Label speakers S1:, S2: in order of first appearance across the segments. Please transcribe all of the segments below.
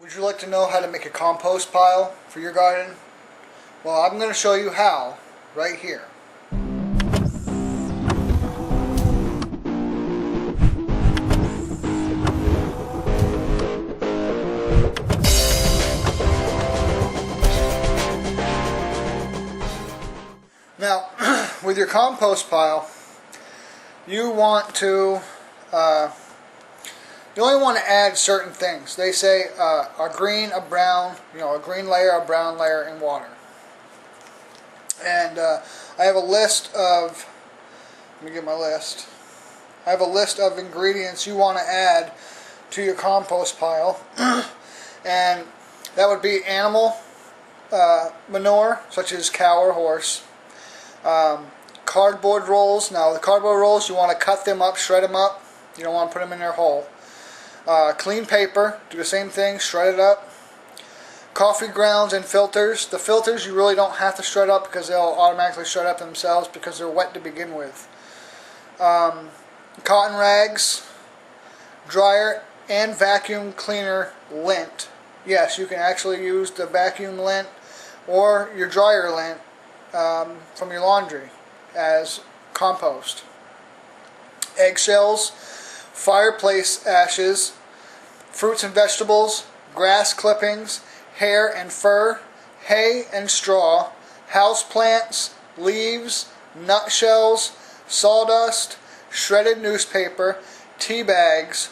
S1: Would you like to know how to make a compost pile for your garden? Well, I'm going to show you how right here. Now, with your compost pile, you want to you only want to add certain things. They say a green, a brown, a green layer, a brown layer, and water. And I have a list of, let me get my list. I have a list of ingredients you want to add to your compost pile. And that would be animal manure, such as cow or horse. Cardboard rolls. Now the cardboard rolls, you want to cut them up, shred them up. You don't want to put them in there whole. Clean paper, do the same thing, shred it up. Coffee grounds and filters. The filters you really don't have to shred up because they'll automatically shred up themselves because they're wet to begin with. Cotton rags, dryer, and vacuum cleaner lint. Yes, you can actually use the vacuum lint or your dryer lint from your laundry as compost. Eggshells, fireplace ashes, fruits and vegetables, grass clippings, hair and fur, hay and straw, house plants, leaves, nutshells, sawdust, shredded newspaper, tea bags,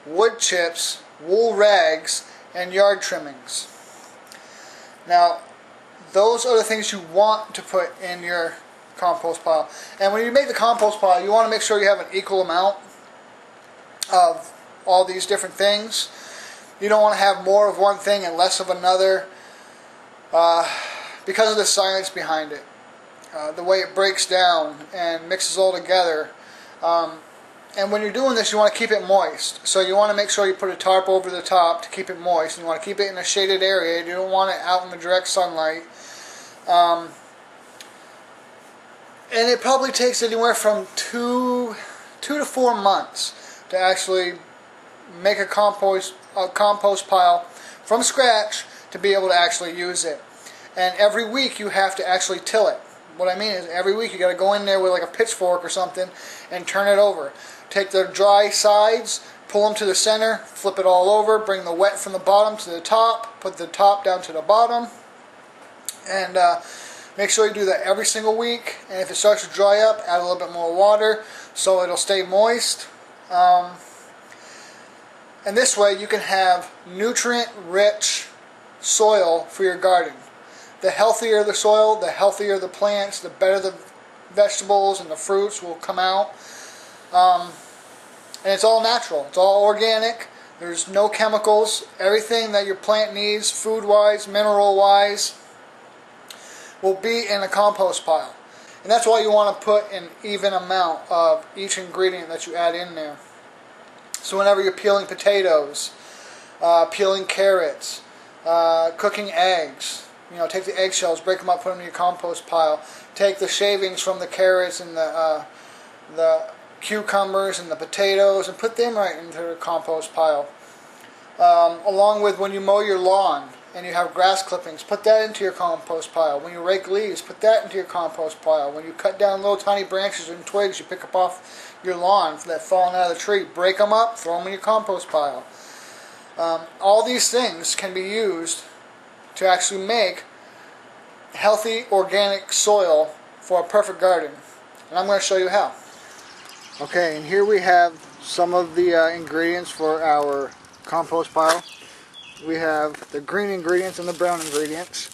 S1: wood chips, wool rags, and yard trimmings. Now, those are the things you want to put in your compost pile. And when you make the compost pile, you want to make sure you have an equal amount of all these different things. You don't want to have more of one thing and less of another because of the science behind it. The way it breaks down and mixes all together. And when you're doing this, you want to keep it moist. So you want to make sure you put a tarp over the top to keep it moist. You want to keep it in a shaded area. You don't want it out in the direct sunlight. And it probably takes anywhere from two to 4 months to actually make a compost pile from scratch to be able to actually use it. And every week you have to actually till it. What I mean is every week you got to go in there with like a pitchfork or something and turn it over. Take the dry sides, pull them to the center, flip it all over, bring the wet from the bottom to the top, put the top down to the bottom, and make sure you do that every single week. And if it starts to dry up, add a little bit more water so it'll stay moist. And this way you can have nutrient-rich soil for your garden. The healthier the soil, the healthier the plants, the better the vegetables and the fruits will come out. And it's all natural. It's all organic. There's no chemicals. Everything that your plant needs, food-wise, mineral-wise, will be in a compost pile. And that's why you want to put an even amount of each ingredient that you add in there. So whenever you're peeling potatoes, peeling carrots, cooking eggs, take the eggshells, break them up, put them in your compost pile. Take the shavings from the carrots and the cucumbers and the potatoes and put them right into the compost pile. Along with when you mow your lawn and you have grass clippings, put that into your compost pile. When you rake leaves, put that into your compost pile. When you cut down little tiny branches and twigs you pick up off your lawn that fallen out of the tree, break them up, throw them in your compost pile. All these things can be used to actually make healthy organic soil for a perfect garden. And I'm going to show you how. Okay, and here we have some of the ingredients for our compost pile. We have the green ingredients and the brown ingredients.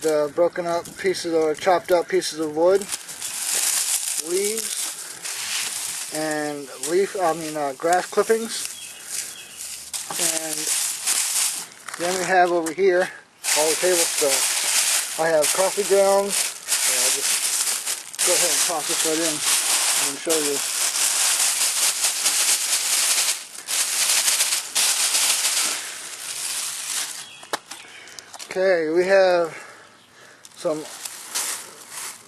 S1: The broken up pieces or chopped up pieces of wood, leaves, and grass clippings. And then we have over here all the table stuff. I have coffee grounds. So I'll just go ahead and toss this right in and show you. Okay, we have some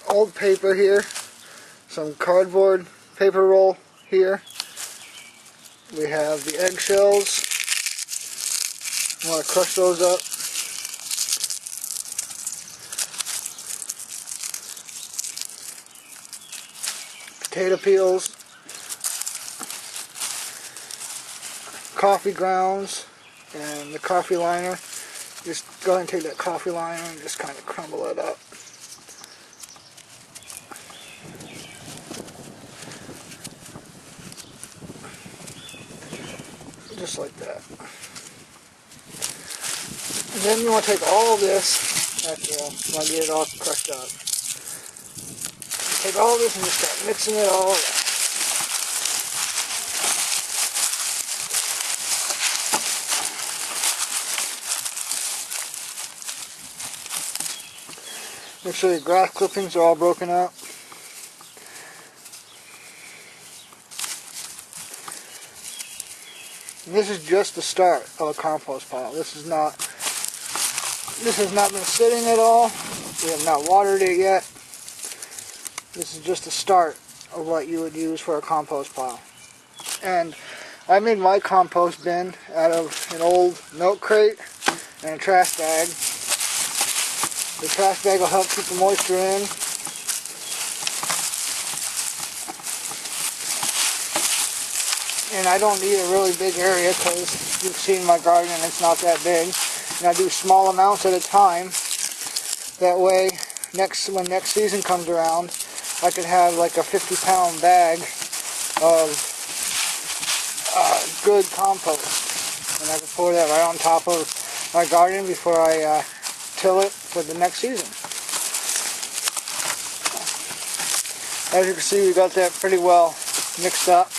S1: old paper here, some cardboard paper roll here. We have the eggshells, You want to crush those up. Potato peels, coffee grounds, and the coffee liner. Just go ahead and take that coffee liner and just kind of crumble it up. Just like that. And then you want to take all this, actually I want to get it all crushed up. Take all this and just start mixing it all up. Make sure your grass clippings are all broken up. And this is just the start of a compost pile. This has not been sitting at all. We have not watered it yet. This is just the start of what you would use for a compost pile. And I made my compost bin out of an old milk crate and a trash bag. The trash bag will help keep the moisture in. And I don't need a really big area because you've seen my garden and it's not that big. And I do small amounts at a time. That way, when next season comes around, I could have like a 50-pound bag of good compost. And I can pour that right on top of my garden before I till it for the next season. As you can see, we got that pretty well mixed up.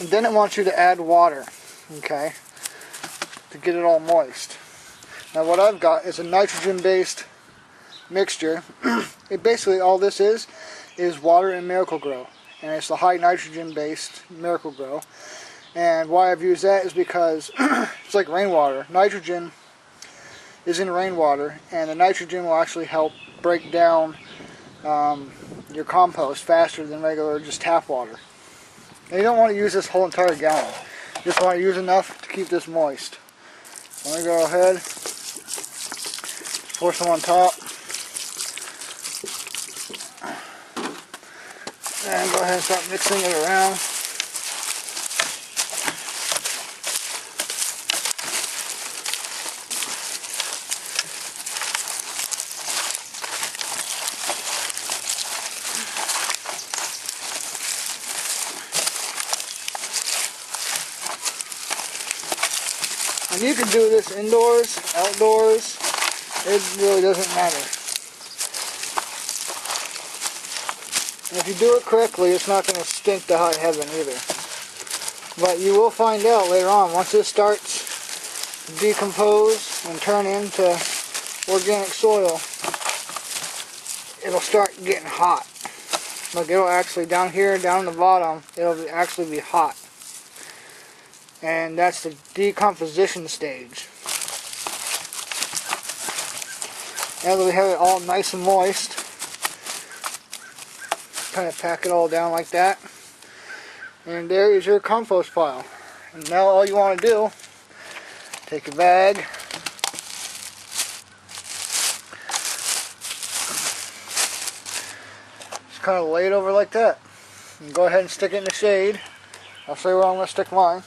S1: And then it wants you to add water, okay, to get it all moist. Now what I've got is a nitrogen-based mixture. It basically, all this is water and Miracle-Gro. And it's the high nitrogen-based Miracle-Gro. And why I've used that is because it's like rainwater. Nitrogen is in rainwater, and the nitrogen will actually help break down your compost faster than regular just tap water. And you don't want to use this whole entire gallon. You just want to use enough to keep this moist. So I'm going to go ahead, pour some on top, and go ahead and start mixing it around. And you can do this indoors, outdoors, it really doesn't matter. And if you do it correctly, it's not going to stink to high heaven either. But you will find out later on, once this starts to decompose and turn into organic soil, it'll start getting hot. Like it'll actually, down here, down the bottom, it'll actually be hot. And that's the decomposition stage. Now that we have it all nice and moist, kind of pack it all down like that. And there is your compost pile. And now all you want to do, take a bag, just kind of lay it over like that. And go ahead and stick it in the shade. I'll show you where I'm going to stick mine.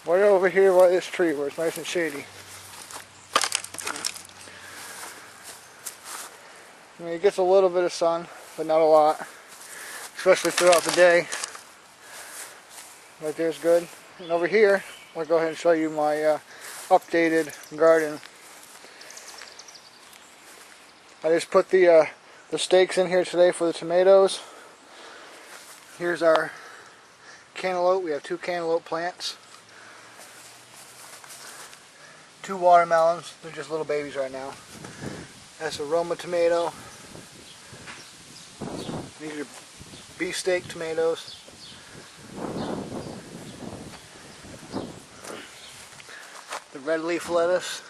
S1: Right over here by this tree where it's nice and shady. I mean, it gets a little bit of sun, but not a lot, especially throughout the day. Right there's good. And over here, I'll go ahead and show you my updated garden. I just put the stakes in here today for the tomatoes. Here's our cantaloupe. We have 2 cantaloupe plants. 2 watermelons. They're just little babies right now. That's a Roma tomato. These are beefsteak tomatoes. The red leaf lettuce.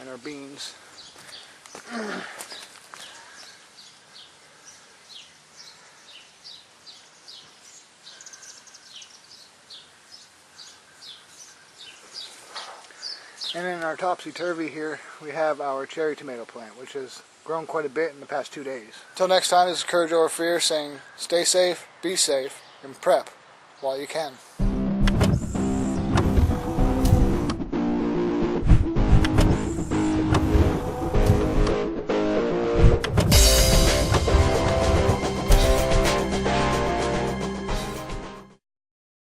S1: and our beans. And in our topsy-turvy here, we have our cherry tomato plant, which has grown quite a bit in the past 2 days. Until next time, this is Courage Over Fear saying, stay safe, be safe, and prep while you can.